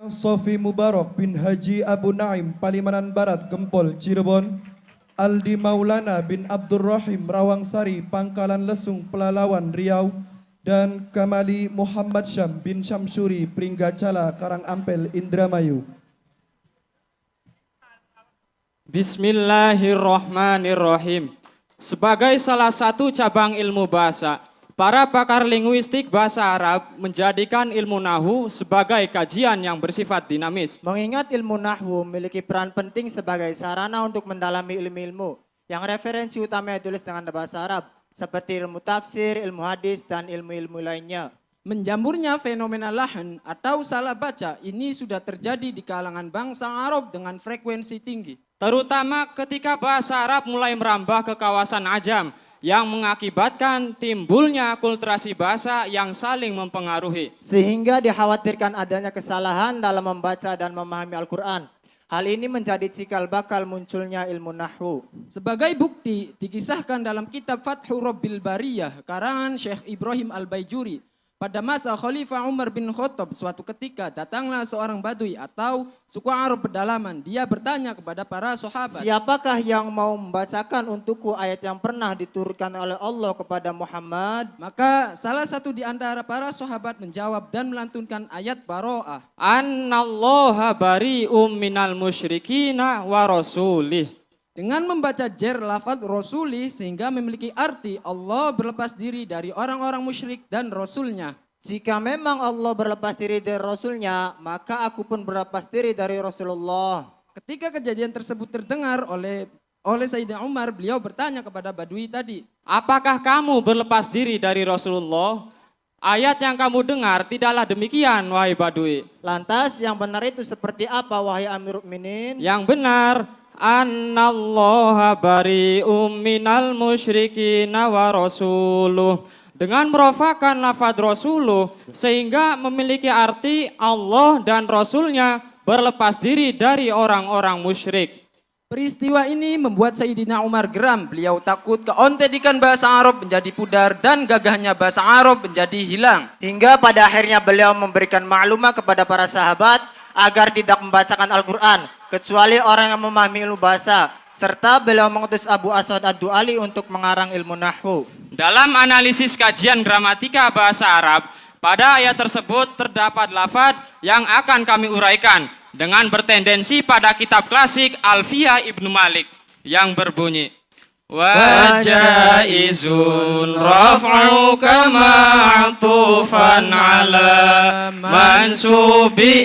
Sofi Mubarak bin Haji Abu Naim, Palimanan Barat, Gempol, Cirebon. Aldi Maulana bin Abdurrahim, Rawangsari, Pangkalan Lesung, Pelalawan, Riau. Dan Kamali Muhammad Syam bin Syamsuri, Pringgacala, Karangampel, Indramayu. Bismillahirrahmanirrahim. Sebagai salah satu cabang ilmu bahasa, para pakar linguistik bahasa Arab menjadikan ilmu nahwu sebagai kajian yang bersifat dinamis. Mengingat ilmu nahwu memiliki peran penting sebagai sarana untuk mendalami ilmu-ilmu yang referensi utamanya ditulis dengan bahasa Arab, seperti ilmu tafsir, ilmu hadis, dan ilmu-ilmu lainnya. Menjamurnya fenomena lahan atau salah baca ini sudah terjadi di kalangan bangsa Arab dengan frekuensi tinggi. Terutama ketika bahasa Arab mulai merambah ke kawasan Ajam yang mengakibatkan timbulnya akulturasi bahasa yang saling mempengaruhi. Sehingga dikhawatirkan adanya kesalahan dalam membaca dan memahami Al-Quran. Hal ini menjadi cikal bakal munculnya ilmu nahwu. Sebagai bukti dikisahkan dalam kitab Fathur Rabbil Bariyah karangan Syekh Ibrahim Al-Baijuri. Pada masa Khalifah Umar bin Khattab suatu ketika datanglah seorang badui atau suku Arab pedalaman. Dia bertanya kepada para sahabat, siapakah yang mau membacakan untukku ayat yang pernah diturunkan oleh Allah kepada Muhammad? Maka salah satu di antara para sahabat menjawab dan melantunkan ayat Baro'ah. Annallaha bari'um minal musyrikina wa rasulih. Dengan membaca jer lafaz rasuli sehingga memiliki arti Allah berlepas diri dari orang-orang musyrik dan rasulnya. Jika memang Allah berlepas diri dari rasulnya, maka aku pun berlepas diri dari Rasulullah. Ketika kejadian tersebut terdengar oleh Sayyidina Umar, beliau bertanya kepada badui tadi, apakah kamu berlepas diri dari Rasulullah? Ayat yang kamu dengar tidaklah demikian, wahai badui. Lantas yang benar itu seperti apa, wahai Amirul Mukminin? Yang benar, Annallaha bari'um minal musyrikina wa rasuluh. Dengan merofakan lafaz rasuluh sehingga memiliki arti Allah dan Rasulnya berlepas diri dari orang-orang musyrik. Peristiwa ini membuat Sayyidina Umar geram. Beliau takut keontentikan bahasa Arab menjadi pudar dan gagahnya bahasa Arab menjadi hilang. Hingga pada akhirnya beliau memberikan maklumat kepada para sahabat agar tidak membacakan Al-Quran kecuali orang yang memahami ilmu bahasa, serta beliau mengutus Abu Aswad Ad-Du'ali untuk mengarang ilmu nahwu. Dalam analisis kajian gramatika bahasa Arab, pada ayat tersebut terdapat lafaz yang akan kami uraikan dengan bertendensi pada kitab klasik Alfiyah Ibnu Malik yang berbunyi wajaizun raf'u kama atufan ala mansubi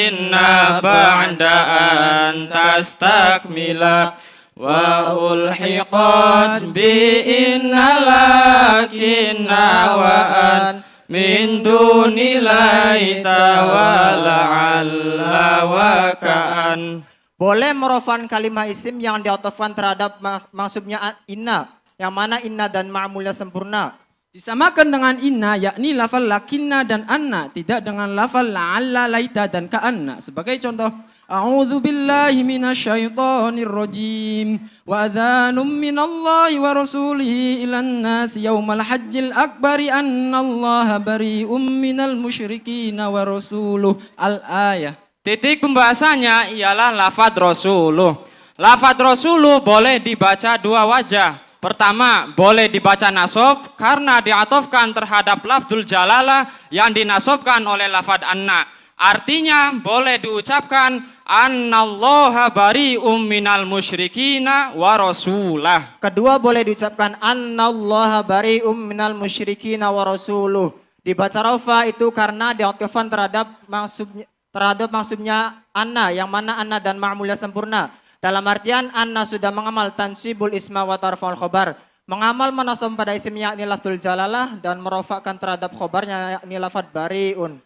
inna ba'da an tastakmila wa ulhiqat bi inna lakinna wa an min duni laita wa la'alla wa ka'an. Boleh merofan kalimah isim yang diatofkan terhadap maksudnya inna, yang mana inna dan ma'mulnya sempurna. Disamakan dengan inna, yakni lafal lakinna dan anna, tidak dengan lafal la'alla, laita dan ka'anna. Sebagai contoh, a'udzu billahi minasyaitonir rajim wa adhanum minallahi wa rasulihi ilan nasi yaumal hajjil akbari annallaha bari'um minal musyrikina wa rasuluh. Al-ayah. Titik pembahasannya ialah lafaz rasuluh. Lafaz rasuluh boleh dibaca dua wajah. Pertama, boleh dibaca nasab karena diatofkan terhadap lafzul jalalah yang dinasobkan oleh lafaz anna. Artinya boleh diucapkan annallaha bari'um minal musyrikina wa rasulah. Kedua, boleh diucapkan annallaha bari'um minal musyrikina wa rasuluh. Dibaca rafa itu karena diatofkan terhadap maksudnya anna, yang mana anna dan ma'mulnya sempurna. Dalam artian anna sudah mengamal tansibul isma wa tarfa'ul khobar, mengamal menasab pada isimnya yakni lafzul jalalah dan merofakkan terhadap khobarnya yakni lafaz bari'un.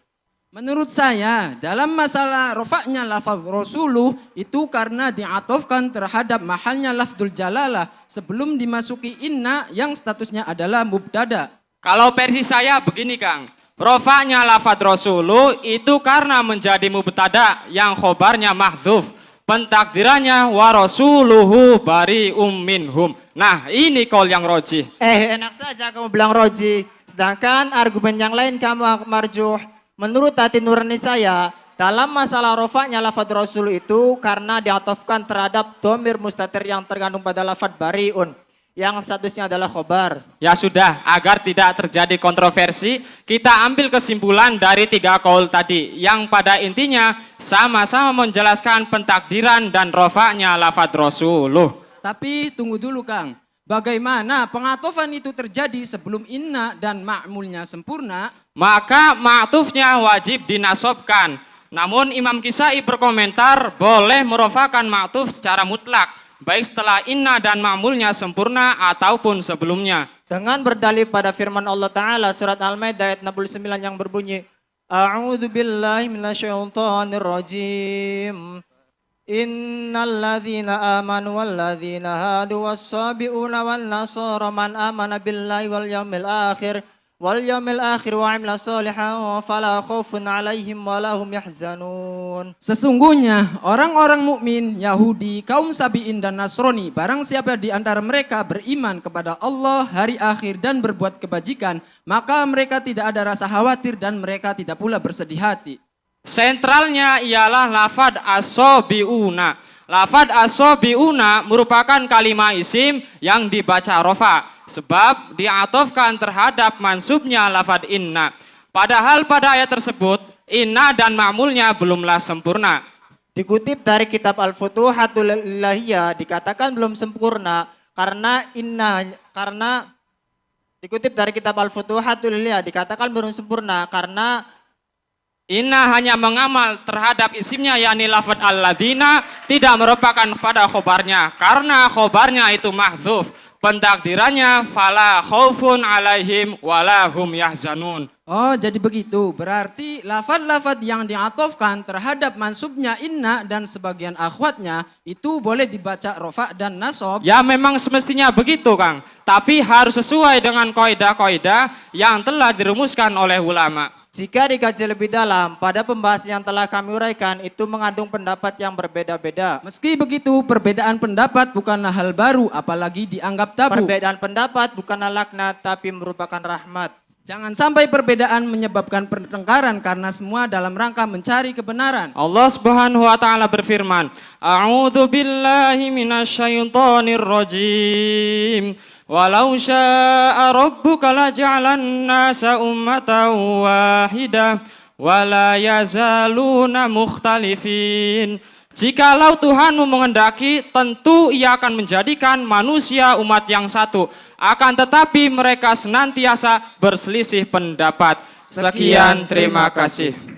Menurut saya dalam masalah rofaknya lafaz rasuluh itu karena diatofkan terhadap mahalnya lafzul jalalah sebelum dimasuki inna yang statusnya adalah mubtada. Kalau versi saya begini Kang, rofaknya lafaz rasuluh itu karena menjadi mubtada yang khobarnya mahdzuf. Pentakdirannya wa rasuluhu bari'um minhum. Nah ini kaul yang rojih. Enak saja kamu bilang rojih. Sedangkan argumen yang lain kamu marjuh. Menurut hati nurani saya, Dalam masalah rofaknya lafad rasul itu karena diatofkan terhadap domir mustatir yang tergantung pada lafad bariun. Yang statusnya adalah khobar. Ya sudah, agar tidak terjadi kontroversi, kita ambil kesimpulan dari 3 qaul tadi, yang pada intinya sama-sama menjelaskan pentakdiran dan rofaknya lafad rasuluh. Tapi tunggu dulu Kang, bagaimana pengatofan itu terjadi sebelum inna dan ma'mulnya sempurna? Maka ma'tufnya wajib dinasobkan. Namun Imam Kisai berkomentar boleh merofakan ma'tuf secara mutlak, baik setelah inna dan ma'mulnya sempurna ataupun sebelumnya. Dengan berdalil pada firman Allah Ta'ala surat Al-Maidah ayat 69 yang berbunyi A'udzu billahi minasyaitonir rajim. Innal ladzina amanu wal ladzina hadu was-sabiuna wan nasara man amana billahi wal yaumil akhir wa amila sholihan fala khaufun 'alaihim wa lahum yahzanun. Sesungguhnya orang-orang mukmin, Yahudi, kaum Sabi'in dan Nasrani, barang siapa di antara mereka beriman kepada Allah, hari akhir dan berbuat kebajikan, maka mereka tidak ada rasa khawatir dan mereka tidak pula bersedih hati. Sentralnya ialah lafad asobiuna. Lafad asobiuna merupakan kalimah isim yang dibaca rofa, sebab diatofkan terhadap mansubnya lafad inna. Padahal pada ayat tersebut, inna dan ma'mulnya belumlah sempurna. Dikutip dari kitab Al-Futuhatul Ilahiyah dikatakan belum sempurna karena dikutip dari kitab Al-Futuhatul Ilahiyah dikatakan belum sempurna karena inna hanya mengamal terhadap isimnya yakni lafad alladzina, tidak merupakan pada khobarnya, karena khobarnya itu mahdzuf. Pentakdirannya fala khaufun alaihim wala hum yahzanun. Oh, jadi begitu. Berarti lafad-lafad yang diatofkan terhadap mansubnya inna dan sebagian akhwatnya itu boleh dibaca rofa dan nasob. Ya memang semestinya begitu Kang, tapi harus sesuai dengan kaidah-kaidah yang telah dirumuskan oleh ulama. jika dikaji lebih dalam, pada pembahasan yang telah kami uraikan itu mengandung pendapat yang berbeda-beda. Meski begitu, perbedaan pendapat bukanlah hal baru, apalagi dianggap tabu. Perbedaan pendapat bukanlah laknat, tapi merupakan rahmat. Jangan sampai perbedaan menyebabkan pertengkaran karena semua dalam rangka mencari kebenaran. Allah Subhanahu wa taala berfirman, A'udzu billahi minasyaitonir rajim. Walau syaa rabbuka laja'alan nasa ummatan wahidah wala yazaluna mukhtalifin. Jikalau Tuhanmu menghendaki, tentu Ia akan menjadikan manusia umat yang satu. Akan tetapi mereka senantiasa berselisih pendapat. Sekian, terima kasih.